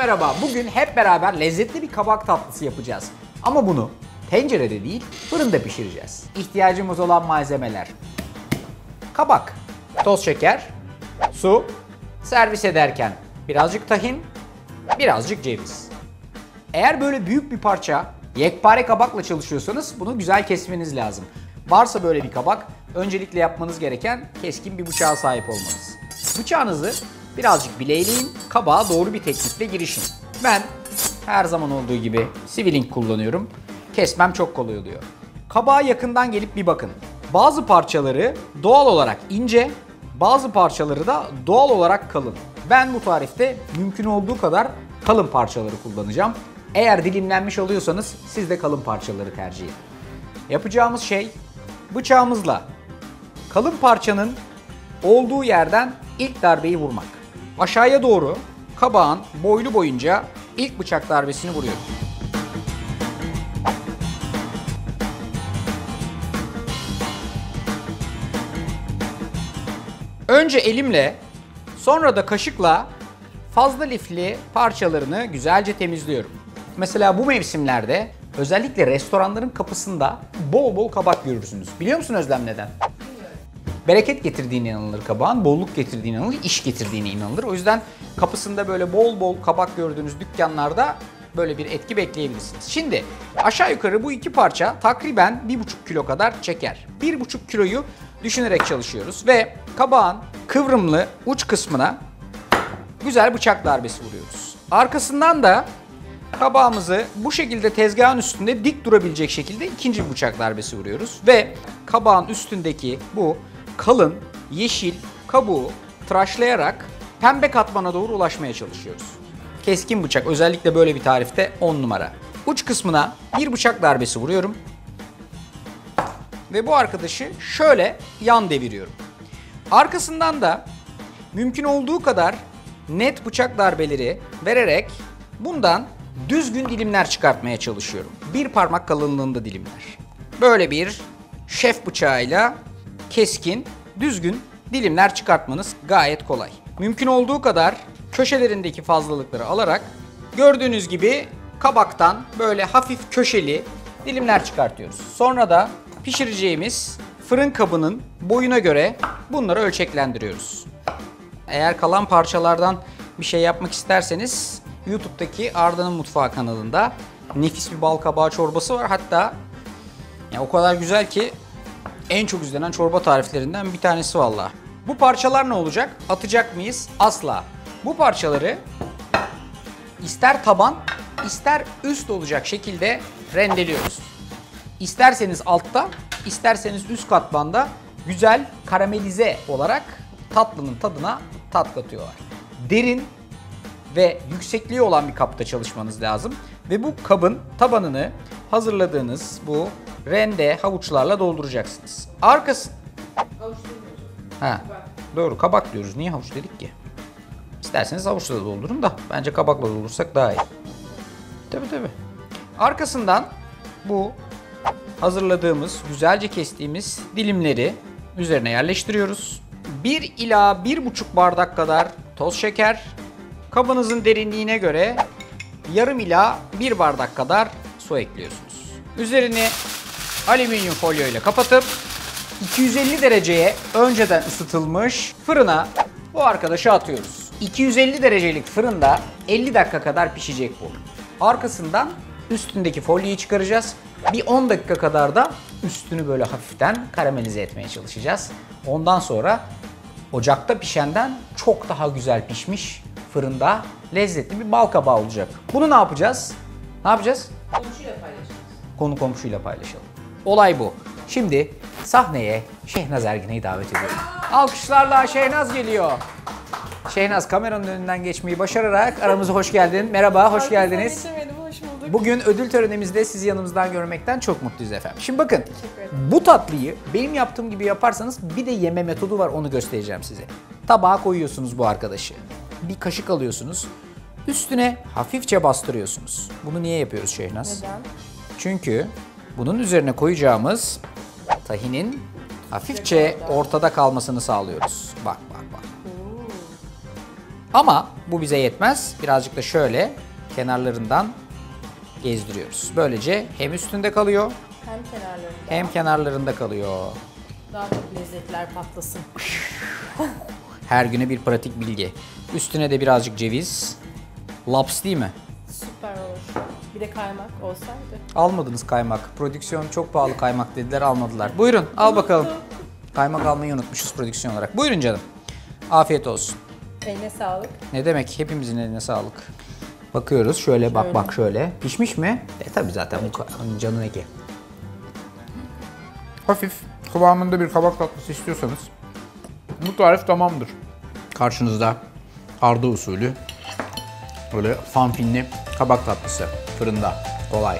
merhaba. Bugün hep beraber lezzetli bir kabak tatlısı yapacağız. Ama bunu tencerede değil, fırında pişireceğiz. İhtiyacımız olan malzemeler: kabak, toz şeker, su, servis ederken birazcık tahin, birazcık ceviz. Eğer böyle büyük bir parça yekpare kabakla çalışıyorsanız bunu güzel kesmeniz lazım. Varsa böyle bir kabak, öncelikle yapmanız gereken keskin bir bıçağa sahip olmanız. Bıçağınızı birazcık bileyleyin, kabağa doğru bir teknikle girişin. Ben her zaman olduğu gibi Sivilink kullanıyorum. Kesmem çok kolay oluyor. Kabağa yakından gelip bir bakın. Bazı parçaları doğal olarak ince, bazı parçaları da doğal olarak kalın. Ben bu tarifte mümkün olduğu kadar kalın parçaları kullanacağım. Eğer dilimlenmiş alıyorsanız siz de kalın parçaları tercih edin. Yapacağımız şey, bıçağımızla kalın parçanın olduğu yerden ilk darbeyi vurmak. Aşağıya doğru kabağın boylu boyunca ilk bıçak darbesini vuruyorum. Önce elimle, sonra da kaşıkla fazla lifli parçalarını güzelce temizliyorum. Mesela bu mevsimlerde özellikle restoranların kapısında bol bol kabak görürsünüz. Biliyor musun Özlem neden? Bereket getirdiğine inanılır kabağın, bolluk getirdiğine inanılır, iş getirdiğine inanılır. O yüzden kapısında böyle bol bol kabak gördüğünüz dükkanlarda böyle bir etki bekleyebilirsiniz. Şimdi aşağı yukarı bu iki parça takriben 1,5 kilo kadar çeker. 1,5 kiloyu düşünerek çalışıyoruz ve kabağın kıvrımlı uç kısmına güzel bıçak darbesi vuruyoruz. Arkasından da kabağımızı bu şekilde tezgahın üstünde dik durabilecek şekilde ikinci bir bıçak darbesi vuruyoruz. Ve kabağın üstündeki bu kalın yeşil kabuğu tıraşlayarak pembe katmana doğru ulaşmaya çalışıyoruz. Keskin bıçak, özellikle böyle bir tarifte 10 numara. Uç kısmına bir bıçak darbesi vuruyorum. Ve bu arkadaşı şöyle yan deviriyorum. Arkasından da mümkün olduğu kadar net bıçak darbeleri vererek bundan düzgün dilimler çıkartmaya çalışıyorum. Bir parmak kalınlığında dilimler. Böyle bir şef bıçağıyla keskin, düzgün dilimler çıkartmanız gayet kolay. Mümkün olduğu kadar köşelerindeki fazlalıkları alarak gördüğünüz gibi kabaktan böyle hafif köşeli dilimler çıkartıyoruz. Sonra da pişireceğimiz fırın kabının boyuna göre bunları ölçeklendiriyoruz. Eğer kalan parçalardan bir şey yapmak isterseniz YouTube'daki Arda'nın Mutfağı kanalında nefis bir bal kabağı çorbası var. Hatta ya o kadar güzel ki en çok izlenen çorba tariflerinden bir tanesi valla. Bu parçalar ne olacak? Atacak mıyız? Asla. Bu parçaları ister taban, ister üst olacak şekilde rendeliyoruz. İsterseniz altta, isterseniz üst katmanda güzel karamelize olarak tatlının tadına tat katıyorlar. Derin ve yüksekliği olan bir kapta çalışmanız lazım. Ve bu kabın tabanını hazırladığınız bu rende havuçlarla dolduracaksınız. Arkası... Havuç demiyoruz. Ha, doğru, kabak diyoruz. Niye havuç dedik ki? İsterseniz havuçla da doldurun da bence kabakla doldurursak daha iyi. Tabii. Arkasından bu hazırladığımız, güzelce kestiğimiz dilimleri üzerine yerleştiriyoruz. 1 ila 1,5 bardak kadar toz şeker, kabınızın derinliğine göre yarım ila 1 bardak kadar su ekliyorsunuz. Üzerini alüminyum folyo ile kapatıp 250 dereceye önceden ısıtılmış fırına bu arkadaşı atıyoruz. 250 derecelik fırında 50 dakika kadar pişecek bu. Arkasından üstündeki folyoyu çıkaracağız. Bir 10 dakika kadar da üstünü böyle hafiften karamelize etmeye çalışacağız. Ondan sonra ocakta pişenden çok daha güzel pişmiş fırında lezzetli bir bal kabağı olacak. Bunu ne yapacağız? Komşuyla paylaşacağız. Konu komşuyla paylaşalım. Olay bu. Şimdi sahneye Şehnaz Ergin'i davet ediyorum. Alkışlarla Şehnaz geliyor. Şehnaz, kameranın önünden geçmeyi başararak aramıza hoş geldin. Merhaba, hoş geldiniz. Hoş bulduk. Bugün ödül törenimizde sizi yanımızdan görmekten çok mutluyuz efendim. Şimdi bakın, bu tatlıyı benim yaptığım gibi yaparsanız bir de yeme metodu var, onu göstereceğim size. Tabağa koyuyorsunuz bu arkadaşı. Bir kaşık alıyorsunuz. Üstüne hafifçe bastırıyorsunuz. Bunu niye yapıyoruz Şehnaz? Neden? Çünkü bunun üzerine koyacağımız tahinin hafifçe ortada kalmasını sağlıyoruz. Bak. Ama bu bize yetmez. Birazcık da şöyle kenarlarından gezdiriyoruz. Böylece hem üstünde kalıyor Hem kenarlarında. hem kenarlarında kalıyor. Daha çok lezzetler patlasın. Her güne bir pratik bilgi. Üstüne de birazcık ceviz. Laps değil mi? Süper olur. Bir de kaymak olsaydı. Almadınız kaymak. Prodüksiyon çok pahalı kaymak dediler, almadılar. Buyurun al bakalım. Kaymak almayı unutmuşuz prodüksiyon olarak. Buyurun canım. Afiyet olsun. Eline sağlık. Ne demek? Hepimizin eline sağlık. Bakıyoruz. Şöyle bak bak şöyle. Pişmiş mi? Tabii zaten bu canın eki. Hafif kıvamında bir kabak tatlısı istiyorsanız bu tarif tamamdır. Karşınızda Arda usulü böyle fanfinli kabak tatlısı fırında. Kolay.